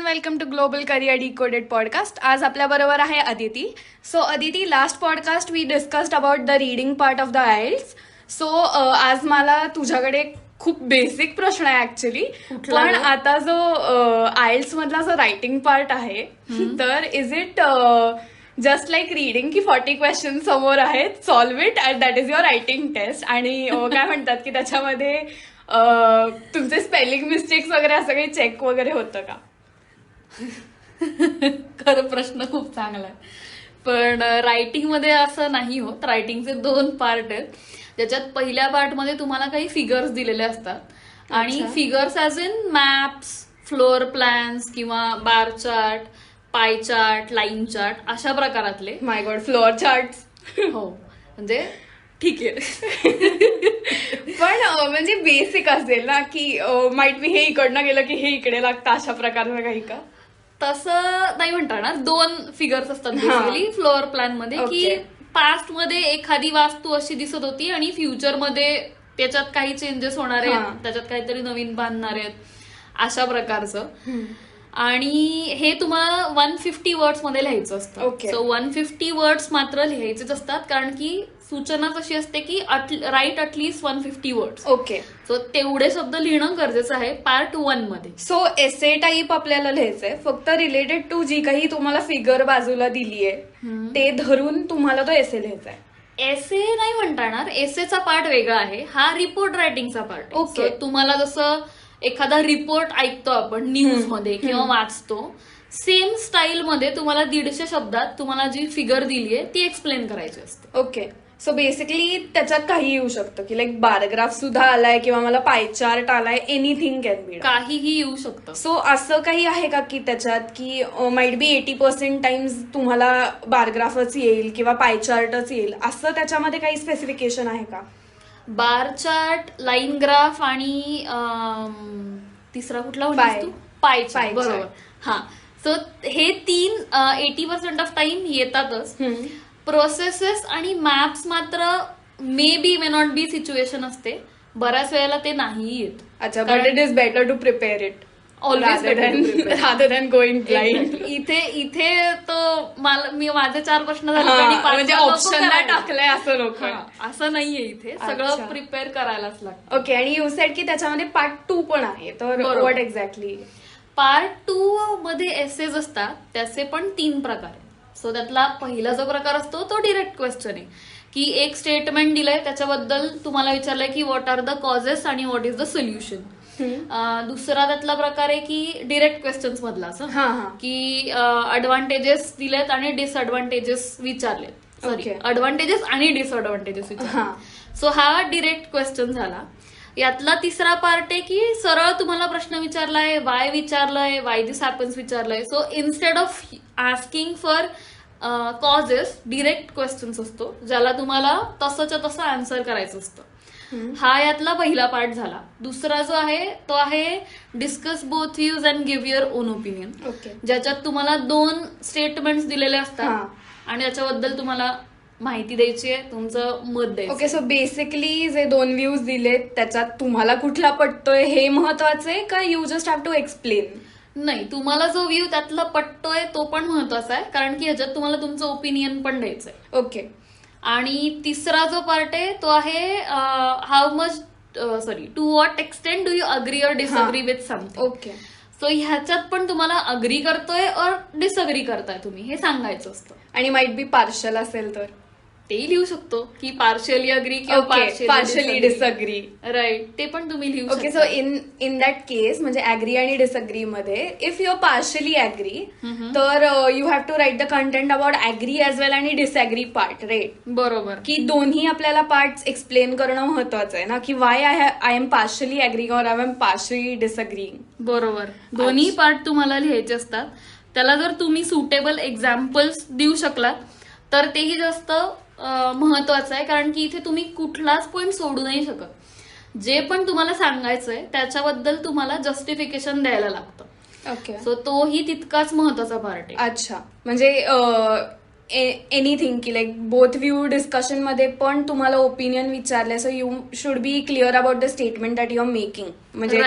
Welcome to global career decoded podcast. आज आपल्या बरोबर आहे Aditi. So Aditi, last podcast we discussed about the reading part of the IELTS. So आज मला तुझ्याकडे खूप बेसिक प्रश्न आहे ऍक्च्युली. पण आता जो आयल्स मधला जो रायटिंग पार्ट आहे तर is it just like reading की 40 क्वेश्चन समोर आहेत, solve it and that is your writing test. आणि काय म्हणतात की त्याच्यामध्ये तुमचे स्पेलिंग मिस्टेक्स वगैरे असं काही चेक वगैरे होतं का? खरं प्रश्न खूप चांगला आहे. पण रायटिंग मध्ये असं नाही होत. रायटिंगचे 2 पार्ट आहेत, ज्याच्यात पहिल्या पार्टमध्ये तुम्हाला काही फिगर्स दिलेले असतात आणि figures as in maps, floor plans किंवा bar chart, pie chart, line chart अशा प्रकारातले. My god, floor chart. हो, म्हणजे ठीक आहे. पण म्हणजे बेसिक असेल ना की माइट बी हे इकडनं गेलं की हे इकडे लागतं, अशा प्रकारचं काही का? तसं नाही म्हणता येणार. 2 फिगर्स असतात बेसिकली फ्लोअर प्लॅन मध्ये, की पास्ट मध्ये एखादी वास्तू अशी दिसत होती आणि फ्युचर मध्ये त्याच्यात काही चेंजेस होणार आहेत, त्याच्यात काहीतरी नवीन बांधणार आहेत, अशा प्रकारचं. आणि हे तुम्हाला 150 वर्ड्स मध्ये लिहायचं असतं. सो 150 वर्ड्स मात्र लिहायचेच असतात, कारण की सूचनाच अशी असते की write at least 150 words. Okay. So तेवढे शब्द लिहिणं गरजेचं आहे पार्ट 1 मध्ये. सो एसे टाईप आपल्याला लिहायचंय, फक्त रिलेटेड टू जी काही तुम्हाला फिगर बाजूला दिलीये ते धरून तुम्हाला तो एसे लिहायचा आहे. एसे नाही म्हणता येणार. एसेचा पार्ट वेगळा आहे, हा रिपोर्ट रायटिंगचा पार्ट. ओके. तुम्हाला जसं एखादा रिपोर्ट ऐकतो आपण न्यूज मध्ये किंवा वाचतो, सेम स्टाईल मध्ये तुम्हाला 150 शब्दात तुम्हाला जी फिगर दिलीये ती एक्सप्लेन करायची असते. ओके. सो बेसिकली त्याच्यात काही येऊ शकतं की लाईक बारग्राफ सुद्धा आलाय किंवा मला पाय चार्ट आलाय, एनिथिंग कॅन बी. काहीही येऊ शकतं. सो असं काही आहे का की त्याच्यात की माइट बी 80% टाइम्स तुम्हाला बारग्राफच येईल किंवा पाय चार्टच येईल, असं त्याच्यामध्ये काही स्पेसिफिकेशन आहे का? बार चार्ट, लाईन ग्राफ आणि तिसरा कुठला पाय चार्ट. बरोबर. हा. सो हे 3 80% ऑफ टाइम येतातच. प्रोसेसेस आणि मॅप्स मात्र may be may not be situation असते, बऱ्याच वेळेला ते नाही येत. अच्छा, but it is better to prepare it always rather than going blind. इथे तो मी माझे 4 प्रश्न झाले म्हणजे ऑप्शन टाकलंय असं लोक, असं नाहीये. इथे सगळं प्रिपेअर करायलाच लागतं. ओके. आणि यू सेड की त्याच्यामध्ये पार्ट 2 पण आहे, तर व्हॉट एक्झॅक्टली? पार्ट 2 मध्ये एसेज असतात, त्याचे पण 3 प्रकार आहेत. सो त्यातला पहिला जो प्रकार असतो तो डिरेक्ट क्वेश्चन आहे, की एक स्टेटमेंट दिलंय, त्याच्याबद्दल तुम्हाला विचारलंय की व्हॉट आर द कॉजेस आणि व्हॉट इज द सोल्युशन. दुसरा त्यातला प्रकार आहे की डिरेक्ट क्वेश्चन्स मधला असं की अडव्हान्टेजेस दिलेत आणि डिसअडव्हान्टेजेस विचारलेत. सॉरी, अडव्हान्टेजेस आणि डिसअडव्हान्टेजेस विचारले. सो हा डिरेक्ट क्वेश्चन झाला. यातला तिसरा पार्ट आहे की सरळ तुम्हाला प्रश्न विचारलाय, वाय विचारलंय, वाय दिस हॅपन्स विचारलंय. So instead of asking for causes, direct questions असतो, ज्याला तुम्हाला तसंच्या तसं आन्सर करायचं असतं. हा यातला पहिला पार्ट झाला. दुसरा जो आहे तो आहे discuss both views and give your on opinion, ज्याच्यात तुम्हाला 2 स्टेटमेंट्स दिलेले असतात आणि त्याच्याबद्दल तुम्हाला माहिती द्यायची आहे, तुमचं मत द्यायचं. ओके. सो बेसिकली जे 2 व्ह्यूज दिलेत त्याच्यात तुम्हाला कुठला पटतोय हे महत्वाचं आहे का you just have to explain? नाही, तुम्हाला जो व्ह्यू त्यातला पटतोय तो पण महत्वाचा आहे, कारण की ह्याच्यात तुम्हाला तुमचं ओपिनियन पण द्यायचंय. ओके. आणि तिसरा जो पार्ट आहे तो आहे how much to what extent do you agree or disagree with something. Okay. So ह्याच्यात पण तुम्हाला अग्री करतोय और डिसअग्री करताय तुम्ही हे सांगायचं असतं. आणि माइट बी पार्शल असेल तर तेही लिहू शकतो की पार्शियली अग्री किंवा पार्शियली डिसअग्री. राईट, ते पण तुम्ही लिहू शकता. Okay. So in that case म्हणजे अग्री आणि डिसअग्री मध्ये इफ यू पार्शियली अग्री तर you have to write the content about agree as well आणि डिसअग्री पार्ट. राईट. बरोबर. की दोन्ही आपल्याला पार्ट एक्सप्लेन करणं महत्वाचं आहे ना, की why I am partially agreeing or I am partially disagreeing. बरोबर. दोन्ही पार्ट तुम्हाला लिहायचे असतात. त्याला जर तुम्ही सुटेबल एक्झाम्पल्स देऊ शकलात तर तेही जास्त महत्वाचं आहे, कारण की इथे तुम्ही कुठलाच पॉईंट सोडू नाही शकत. जे पण तुम्हाला सांगायचंय त्याच्याबद्दल तुम्हाला जस्टिफिकेशन द्यायला लागतं. ओके. सो तोही तितकाच महत्वाचा पार्ट आहे. अच्छा, म्हणजे एनिथिंग की लाईक बोथ व्ह्यू डिस्कशन मध्ये पण तुम्हाला ओपिनियन विचारले, so you should be clear about the statement that you are making. म्हणजे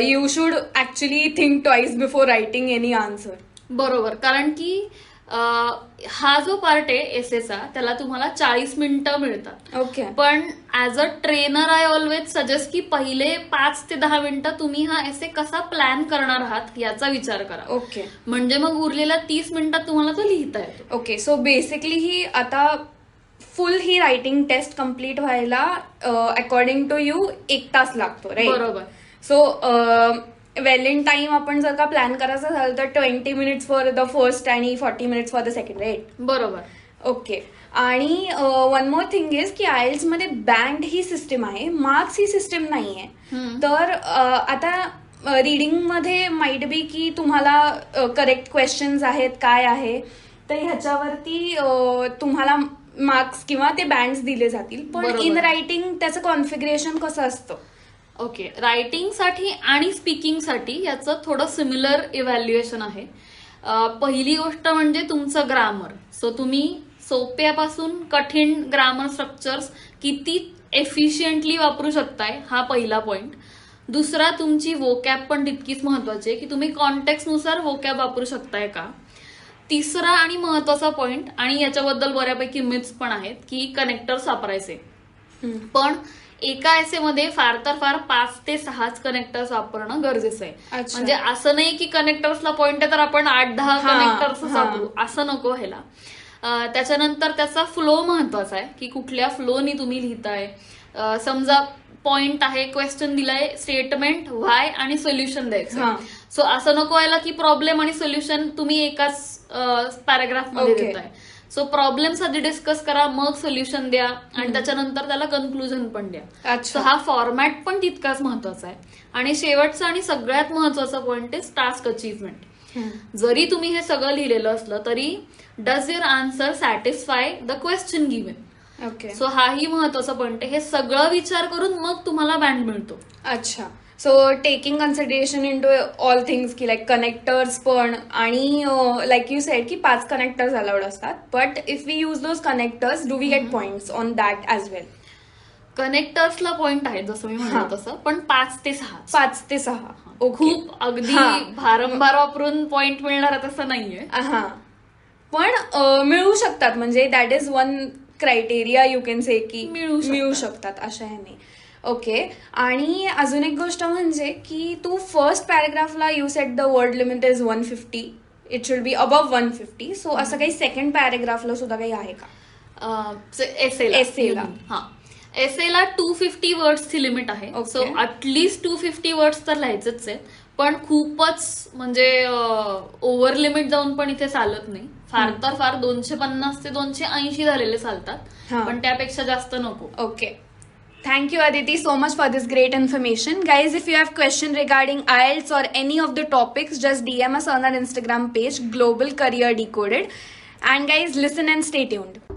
you should actually think twice before writing any answer. बरोबर, कारण की हा जो पार्ट आहे एसेचा त्याला तुम्हाला 40 मिनिटं मिळतात. ओके. पण as a trainer I always suggest की पहिले 5 ते 10 मिनिटं तुम्ही हा एसे कसा प्लॅन करणार आहात याचा विचार करा. ओके. म्हणजे मग उरलेल्या 30 मिनिटात तुम्हाला तो लिहिता येतो. ओके. सो बेसिकली ही आता फुल ही रायटिंग टेस्ट कम्प्लीट व्हायला अकॉर्डिंग टू यू 1 तास लागतो, राईट? बरोबर. सो वेल इन टाइम आपण जर का प्लॅन करायचं झालं तर 20 मिनिट्स फॉर द फर्स्ट आणि 40 minutes for the second, right? बरोबर. ओके. आणि वन मोर थिंग इज की आयल्स मध्ये बँड ही सिस्टीम आहे, मार्क्स ही सिस्टीम नाहीये. तर आता रिडिंग मध्ये माइट बी की तुम्हाला करेक्ट क्वेश्चन्स आहेत काय आहे तर ह्याच्यावरती तुम्हाला मार्क्स किंवा ते बँड्स दिले जातील. पण बरोबर. इन रायटिंग त्याचं कॉन्फिगरेशन कसं असतं? ओके, रायटिंगसाठी आणि स्पीकिंगसाठी याचं थोडं सिमिलर इव्हॅल्युएशन आहे. पहिली गोष्ट म्हणजे तुमचं ग्रामर. सो तुम्ही सोप्यापासून कठीण ग्रामर स्ट्रक्चर्स किती एफिशियंटली वापरू शकताय हा पहिला पॉइंट. दुसरा, तुमची वोकॅब पण तितकीच महत्वाची आहे की तुम्ही कॉन्टेक्स्टनुसार वोकॅब वापरू शकताय का. तिसरा आणि महत्वाचा पॉइंट, आणि याच्याबद्दल बऱ्यापैकी मिथ्स पण आहेत की कनेक्टर्स वापरायचे, पण एका एसेमध्ये फार तर फार 5 ते 6 कनेक्टर्स वापरणं गरजेचं आहे. अच्छा. म्हणजे असं नाही की कनेक्टर्सला पॉइंट आहे तर आपण 8-10 कनेक्टर्स वापरू, असं नको व्हायला. त्याच्यानंतर त्याचा फ्लो महत्वाचा आहे की कुठल्या फ्लोनी तुम्ही लिहिताय. समजा पॉइंट आहे, क्वेश्चन दिलाय, स्टेटमेंट, व्हाय आणि सोल्युशन द्यायचं. सो असं नको व्हायला की प्रॉब्लेम आणि सोल्युशन तुम्ही एकाच पॅराग्राफ मध्ये Okay. देताय. सो प्रॉब्लेम्स आधी डिस्कस करा, मग सोल्युशन द्या आणि त्याच्यानंतर त्याला कन्क्लुजन पण द्या. सो अच्छा. हा फॉर्मॅट पण तितकाच महत्वाचा आहे. आणि शेवटचा आणि सगळ्यात महत्वाचा पॉइंट आहे टास्क अचीवमेंट. जरी तुम्ही हे सगळं लिहिलेलं असलं तरी does your answer satisfy the question given. Okay. So हाही महत्वाचा पॉइंट आहे. हे सगळं विचार करून मग तुम्हाला बँड मिळतो. अच्छा. So taking consideration into all things की लाईक कनेक्टर्स पण आणि लाईक यू सेड की 5 कनेक्टर्स अलाउड असतात, but if we use those connectors do we get points on that as well? कनेक्टर्सला पॉइंट आहे जसं मी म्हणलं तसं, पण 5 ते 6. 5 ते 6. खूप अगदी भारंभार वापरून पॉइंट मिळणार तसं नाहीये. हा, पण मिळू शकतात, म्हणजे that is one criteria you can say की मिळू शकतात अशा ह्याने. ओके. आणि अजून एक गोष्ट म्हणजे की तू फर्स्ट पॅराग्राफला you set the word limit is 150, it should be above 150. So असं काही सेकंड पॅराग्राफला सुद्धा काही आहे का? एसेला हा, एसेला 250 वर्ड्सची लिमिट आहे. सो अटलिस्ट 250 वर्ड्स तर लिहायचेच आहेत, पण खूपच म्हणजे ओव्हर लिमिट जाऊन पण इथे चालत नाही. फार तर फार 250 ते 280 झालेले चालतात, पण त्यापेक्षा जास्त नको. Okay. Thank you, Aditi, so much for this great information. Guys, if you have question regarding IELTS or any of the topics, just DM us on our Instagram page, Global Career Decoded. And guys, listen and stay tuned.